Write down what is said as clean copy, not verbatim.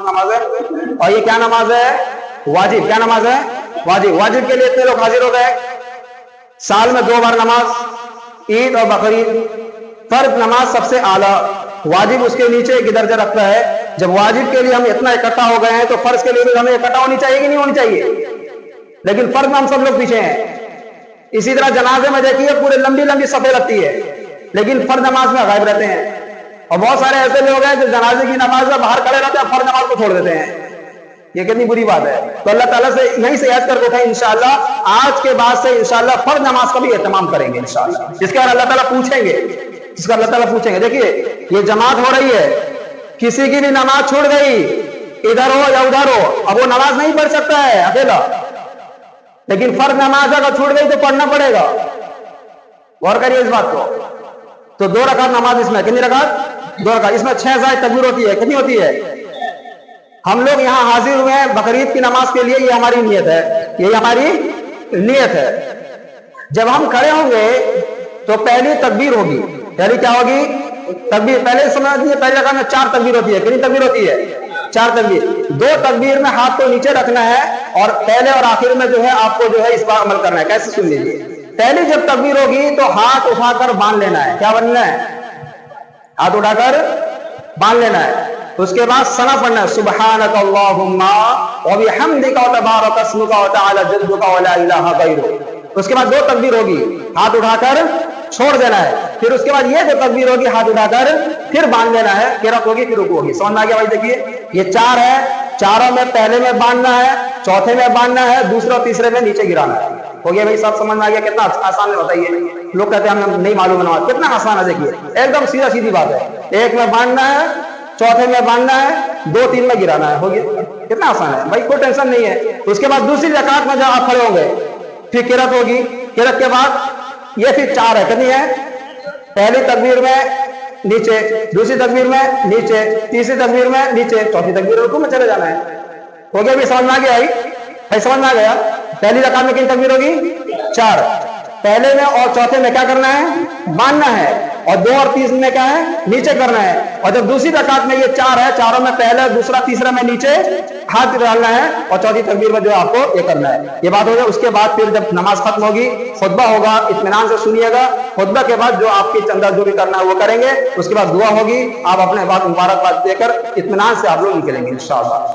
नमाज है। और ये क्या नमाज है? वाजिब। क्या नमाज है? वाजिब। वाजिब के लिए इतने लोग हाजिर हो गए। साल में 2 बार नमाज, ईद और बकरीद। फर्ज नमाज सबसे आला, वाजिब उसके नीचे एक दर्जा रखता है। जब वाजिब के लिए हम इतना इकट्ठा हो गए हैं तो फर्ज के लिए भी हमें इकट्ठा होनी चाहिए कि नहीं होनी चाहिए? लेकिन फर्ज में हम सब लोग पीछे हैं। इसी तरह जनाजे में देखिए पूरे लंबी लंबी सफे लगती है, लेकिन फर्ज नमाज में गायब रहते हैं। और बहुत सारे ऐसे लोग हैं जो जनाजे की नमाज में बाहर खड़े रहते हैं, फर्ज नमाज को छोड़ देते हैं। ये कितनी बुरी बात है। तो अल्लाह ताला से यहीं से याद करके उठाए, इंशाअल्लाह आज के बाद से इंशाअल्लाह फर्ज नमाज का भी एहतमाम करेंगे इंशाअल्लाह। जिसके बाद अल्लाह ताला पूछेंगे, जिसका अल्लाह ताला पूछेंगे। देखिए ये जमात हो रही है, किसी की भी नमाज छूट गई, इधर हो या उधर हो, अब वो नमाज नहीं पढ़ सकता है अकेला, लेकिन फर्ज नमाज अगर छूट गई तो पढ़ना पड़ेगा। गौर करिए इस बात को। तो 2 रकात नमाज इसमें, कितनी रकात? 2 रकात। इसमें 6 जाए तकबीर होती है। कितनी होती है? हम लोग यहाँ हाजिर हुए हैं बकरीद की नमाज के लिए, ये हमारी नियत है, ये हमारी नियत है। जब हम खड़े होंगे तो पहली तकबीर होगी। पहली क्या होगी? तकबीर। पहले समझ लीजिए पहले रकात में 4 तकबीर होती है। कितनी तकबीर होती है? 4 तकबीर। 2 तकबीर में हाथ को नीचे रखना है और पहले और आखिर में जो है आपको जो है इस पर अमल करना है। कैसे? सुन लीजिए। पहली जब तकबीर होगी तो हाथ उठाकर बांध लेना है। क्या बनना है? हाथ उठाकर बांध लेना है। उसके बाद सना पढ़ना है, सुब्हानक अल्लाहुम्मा व बिहम्दिका व तबारक अस्मुका व तआला जद्दुका व ला इलाहा गैरुक। उसके बाद 2 तकबीर होगी, हाथ उठाकर छोड़ देना है। फिर उसके बाद ये 2 तकबीर होगी, हाथ उठाकर फिर बांध लेना है। किरात होगी, फिर रुकू होगी। समझ में आ गया भाई? देखिए ये 4 है, चारों में पहले में बांधना है, चौथे में बांधना है, दूसरे और तीसरे में नीचे गिराना है। हो गया भाई? सब समझ में आ गया? कितना आसान है बताइए। लोग कहते हैं हमें नहीं मालूम है नमाज, कितना आसान है। देखिए एकदम सीधा सीधी बात है। एक में बांधना है, चौथे में बांधना है, 2 3 में गिराना है। हो गया? कितना आसान है भाई, कोई टेंशन नहीं है। उसके बाद दूसरी रकात में जब आप खड़े होंगे फिर किरत होगी। किरत के बाद ये फिर 4 है। कितनी है? पहली तकबीर में नीचे, दूसरी तकबीर में नीचे, तीसरी तकबीर में नीचे, चौथी तकबीर रुकू में चले जाना है। हो गया भी? समझ में आ गया भाई? समझ में आ गया? पहली रकात में कितनी तकबीर होगी? 4। पहले में और चौथे में क्या करना है? बांधना है। और 2 और 3 में क्या है? नीचे करना है। और जब दूसरी रकात में ये 4 है, चारों में पहले, दूसरा, तीसरा में नीचे हाथ डालना है और चौथी तकबीर में जो है आपको ये करना है। ये बात हो गया। उसके बाद फिर जब नमाज खत्म होगी खुतबा होगा, इत्मीनान से सुनिएगा। खुतबा के बाद जो आपके चंदा जो भी करना है वो करेंगे। उसके बाद दुआ होगी, आप अपने बात मुबारकबाद देकर इत्मीनान से आप लोग निकलेंगे इंशाअल्लाह।